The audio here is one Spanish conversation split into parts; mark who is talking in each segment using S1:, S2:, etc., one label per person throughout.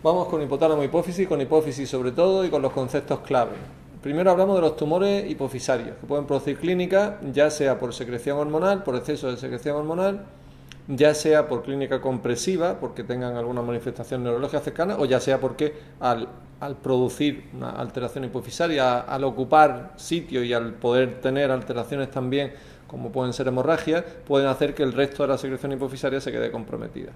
S1: Vamos con hipotálamo hipófisis, con hipófisis sobre todo y con los conceptos clave. Primero hablamos de los tumores hipofisarios, que pueden producir clínica, ya sea por secreción hormonal, por exceso de secreción hormonal, ya sea por clínica compresiva, porque tengan alguna manifestación neurológica cercana, o ya sea porque al producir una alteración hipofisaria, al ocupar sitio y al poder tener alteraciones también, como pueden ser hemorragias, pueden hacer que el resto de la secreción hipofisaria se quede comprometida.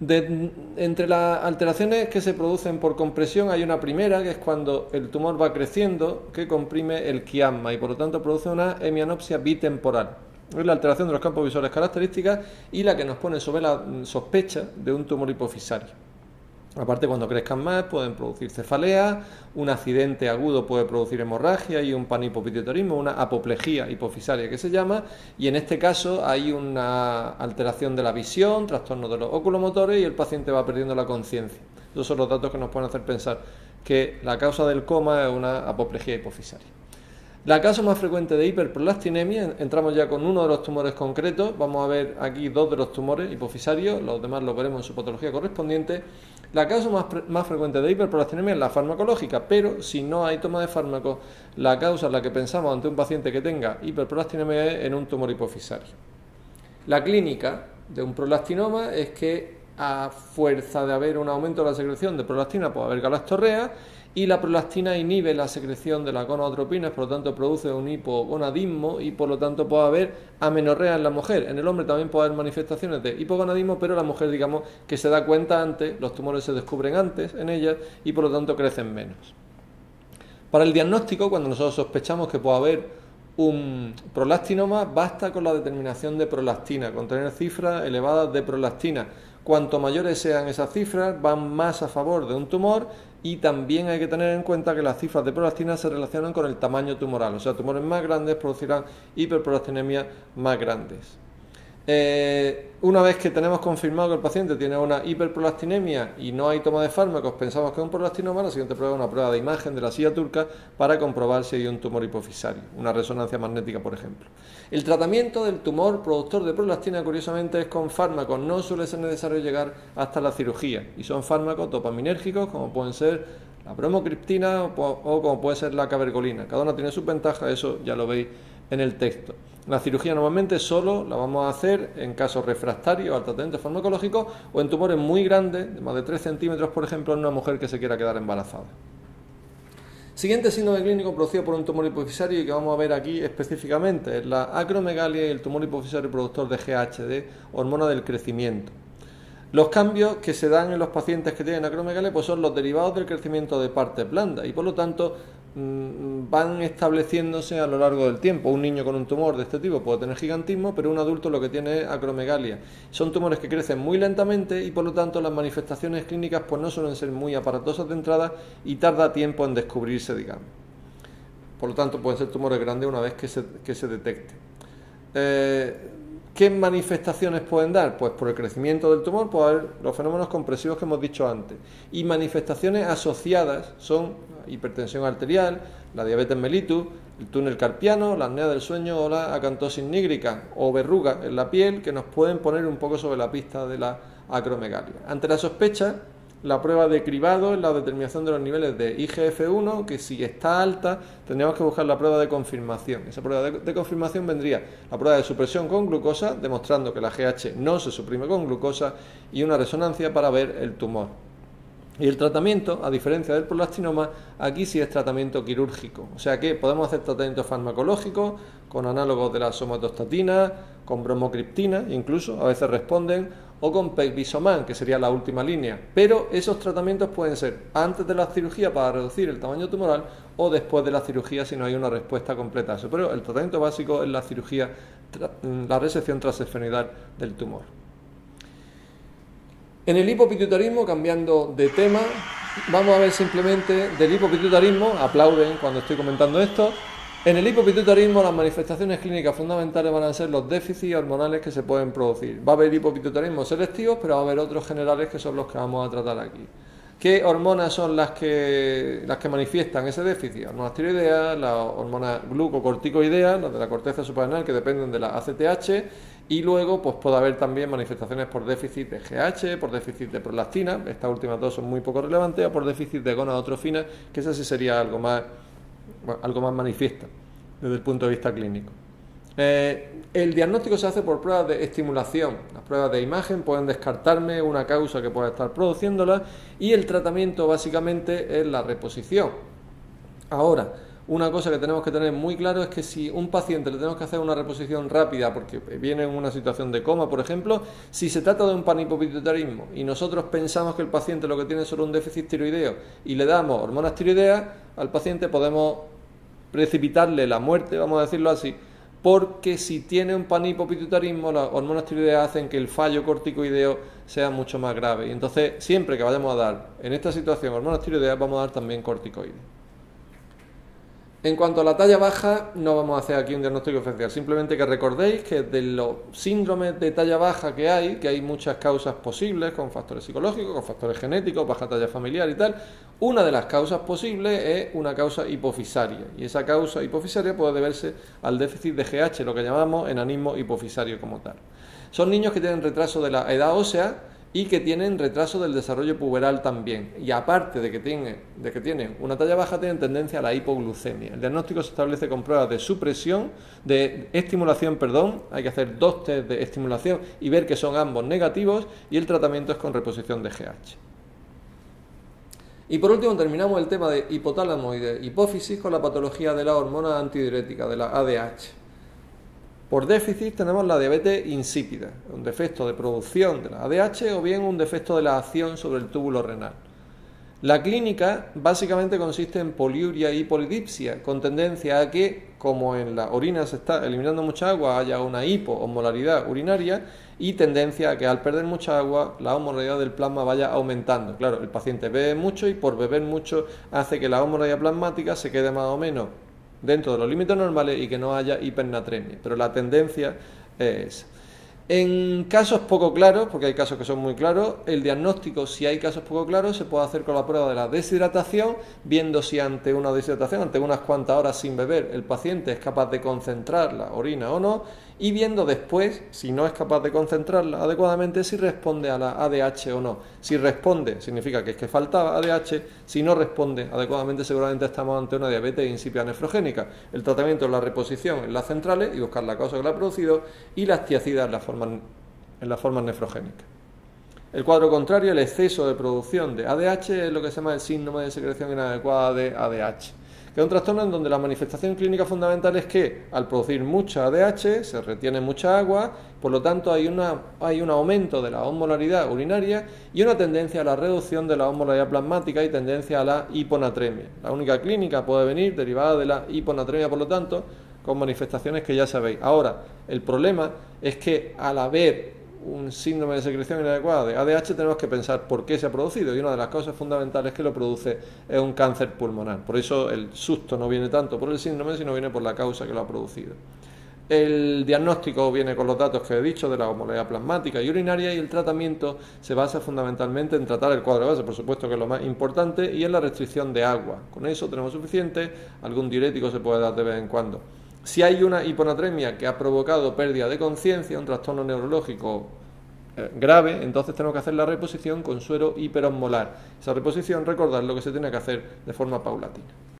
S1: Entre las alteraciones que se producen por compresión hay una primera, que es cuando el tumor va creciendo, que comprime el quiasma y por lo tanto produce una hemianopsia bitemporal. Es la alteración de los campos visuales características y la que nos pone sobre la sospecha de un tumor hipofisario. Aparte, cuando crezcan más pueden producir cefaleas, un accidente agudo puede producir hemorragia y un panhipopituitarismo, una apoplejía hipofisaria que se llama, y en este caso hay una alteración de la visión, trastorno de los oculomotores y el paciente va perdiendo la conciencia. Esos son los datos que nos pueden hacer pensar que la causa del coma es una apoplejía hipofisaria. La causa más frecuente de hiperprolastinemia, entramos ya con uno de los tumores concretos, vamos a ver aquí dos de los tumores hipofisarios, los demás los veremos en su patología correspondiente. La causa más frecuente de hiperprolastinemia es la farmacológica, pero si no hay toma de fármacos, la causa en la que pensamos ante un paciente que tenga hiperprolastinemia es en un tumor hipofisario. La clínica de un prolastinoma es que a fuerza de haber un aumento de la secreción de prolastina puede haber galactorrea, y la prolastina inhibe la secreción de las gonadotropinas, por lo tanto produce un hipogonadismo y por lo tanto puede haber amenorrea en la mujer. En el hombre también puede haber manifestaciones de hipogonadismo, pero la mujer, digamos, que se da cuenta antes, los tumores se descubren antes en ella y por lo tanto crecen menos. Para el diagnóstico, cuando nosotros sospechamos que puede haber un prolastinoma, basta con la determinación de prolastina, con tener cifras elevadas de prolastina. Cuanto mayores sean esas cifras, van más a favor de un tumor, y también hay que tener en cuenta que las cifras de prolastina se relacionan con el tamaño tumoral, o sea, tumores más grandes producirán hiperprolastinemia más grandes. Una vez que tenemos confirmado que el paciente tiene una hiperprolastinemia y no hay toma de fármacos, pensamos que es un prolastinoma, la siguiente prueba es una prueba de imagen de la silla turca para comprobar si hay un tumor hipofisario, una resonancia magnética, por ejemplo. El tratamiento del tumor productor de prolastina, curiosamente, es con fármacos, no suele ser necesario llegar hasta la cirugía, y son fármacos dopaminérgicos, como pueden ser la bromocriptina o como puede ser la cabergolina. Cada una tiene sus ventajas, eso ya lo veis en el texto. La cirugía normalmente solo la vamos a hacer en casos refractarios al tratamiento farmacológico o en tumores muy grandes, de más de 3 centímetros, por ejemplo, en una mujer que se quiera quedar embarazada. Siguiente síndrome clínico producido por un tumor hipofisario y que vamos a ver aquí específicamente es la acromegalia y el tumor hipofisario productor de GHD, hormona del crecimiento. Los cambios que se dan en los pacientes que tienen acromegalia pues son los derivados del crecimiento de partes blandas y por lo tanto van estableciéndose a lo largo del tiempo. Un niño con un tumor de este tipo puede tener gigantismo, pero un adulto lo que tiene es acromegalia. Son tumores que crecen muy lentamente y por lo tanto las manifestaciones clínicas pues no suelen ser muy aparatosas de entrada y tarda tiempo en descubrirse, digamos. Por lo tanto pueden ser tumores grandes una vez que se detecte. ¿Qué manifestaciones pueden dar? Pues por el crecimiento del tumor puede haber los fenómenos compresivos que hemos dicho antes. Y manifestaciones asociadas son hipertensión arterial, la diabetes mellitus, el túnel carpiano, la apnea del sueño o la acantosis nígrica o verrugas en la piel que nos pueden poner un poco sobre la pista de la acromegalia. Ante la sospecha, la prueba de cribado es la determinación de los niveles de IGF-1, que si está alta tendríamos que buscar la prueba de confirmación. Esa prueba de confirmación vendría la prueba de supresión con glucosa, demostrando que la GH no se suprime con glucosa, y una resonancia para ver el tumor. Y el tratamiento, a diferencia del prolastinoma, aquí sí es tratamiento quirúrgico. O sea que podemos hacer tratamiento farmacológico con análogos de la somatostatina, con bromocriptina, incluso, a veces responden, o con pegvisoman, que sería la última línea. Pero esos tratamientos pueden ser antes de la cirugía para reducir el tamaño tumoral o después de la cirugía si no hay una respuesta completa a eso. Pero el tratamiento básico es la cirugía, la resección transesfenoidal del tumor. En el hipopituitarismo, cambiando de tema, vamos a ver simplemente del hipopituitarismo, aplauden cuando estoy comentando esto. En el hipopituitarismo las manifestaciones clínicas fundamentales van a ser los déficits hormonales que se pueden producir. Va a haber hipopituitarismos selectivos, pero va a haber otros generales que son los que vamos a tratar aquí. ¿Qué hormonas son las que manifiestan ese déficit? Hormonas tiroideas, las hormonas glucocorticoideas, las de la corteza suprarrenal que dependen de la ACTH, Y luego pues puede haber también manifestaciones por déficit de GH, por déficit de prolactina, estas últimas dos son muy poco relevantes, o por déficit de gonadotrofina, que esa sí sería algo más manifiesto desde el punto de vista clínico. El diagnóstico se hace por pruebas de estimulación. Las pruebas de imagen pueden descartarme una causa que pueda estar produciéndola, y el tratamiento básicamente es la reposición. Ahora, una cosa que tenemos que tener muy claro es que si un paciente le tenemos que hacer una reposición rápida porque viene en una situación de coma, por ejemplo, si se trata de un panhipopituitarismo y nosotros pensamos que el paciente lo que tiene es solo un déficit tiroideo y le damos hormonas tiroideas, al paciente podemos precipitarle la muerte, vamos a decirlo así, porque si tiene un panhipopituitarismo, las hormonas tiroideas hacen que el fallo corticoideo sea mucho más grave. Y entonces, siempre que vayamos a dar en esta situación hormonas tiroideas, vamos a dar también corticoides. En cuanto a la talla baja, no vamos a hacer aquí un diagnóstico diferencial, simplemente que recordéis que de los síndromes de talla baja que hay muchas causas posibles, con factores psicológicos, con factores genéticos, baja talla familiar y tal. Una de las causas posibles es una causa hipofisaria, y esa causa hipofisaria puede deberse al déficit de GH, lo que llamamos enanismo hipofisario como tal. Son niños que tienen retraso de la edad ósea y que tienen retraso del desarrollo puberal también. Y aparte de que tienen una talla baja, tienen tendencia a la hipoglucemia. El diagnóstico se establece con pruebas de estimulación, hay que hacer 2 test de estimulación y ver que son ambos negativos, y el tratamiento es con reposición de GH. Y por último terminamos el tema de hipotálamo y de hipófisis con la patología de la hormona antidiurética, de la ADH. Por déficit tenemos la diabetes insípida, un defecto de producción de la ADH o bien un defecto de la acción sobre el túbulo renal. La clínica básicamente consiste en poliuria y polidipsia, con tendencia a que, como en la orina se está eliminando mucha agua, haya una hipoosmolaridad urinaria, y tendencia a que al perder mucha agua la osmolaridad del plasma vaya aumentando. Claro, el paciente bebe mucho y por beber mucho hace que la osmolaridad plasmática se quede más o menos dentro de los límites normales y que no haya hipernatremia, pero la tendencia es. En casos poco claros, porque hay casos que son muy claros, el diagnóstico, si hay casos poco claros, se puede hacer con la prueba de la deshidratación, viendo si ante una deshidratación, ante unas cuantas horas sin beber, el paciente es capaz de concentrar la orina o no, y viendo después, si no es capaz de concentrarla adecuadamente, si responde a la ADH o no. Si responde, significa que es que faltaba ADH; si no responde adecuadamente, seguramente estamos ante una diabetes insípida nefrogénica. El tratamiento es la reposición en las centrales y buscar la causa que la ha producido, y las tiacidas en las formas nefrogénicas. El cuadro contrario, el exceso de producción de ADH, es lo que se llama el síndrome de secreción inadecuada de ADH, que es un trastorno en donde la manifestación clínica fundamental es que al producir mucha ADH se retiene mucha agua, por lo tanto hay un aumento de la osmolaridad urinaria y una tendencia a la reducción de la osmolaridad plasmática y tendencia a la hiponatremia. La única clínica puede venir derivada de la hiponatremia, por lo tanto, con manifestaciones que ya sabéis. Ahora, el problema es que al haber un síndrome de secreción inadecuada de ADH tenemos que pensar por qué se ha producido, y una de las causas fundamentales que lo produce es un cáncer pulmonar. Por eso el susto no viene tanto por el síndrome, sino viene por la causa que lo ha producido. El diagnóstico viene con los datos que he dicho de la osmolaridad plasmática y urinaria, y el tratamiento se basa fundamentalmente en tratar el cuadro de base, por supuesto que es lo más importante, y en la restricción de agua. Con eso tenemos suficiente, algún diurético se puede dar de vez en cuando. Si hay una hiponatremia que ha provocado pérdida de conciencia, un trastorno neurológico grave, entonces tenemos que hacer la reposición con suero hiperosmolar. Esa reposición, recordad lo que se tiene que hacer de forma paulatina.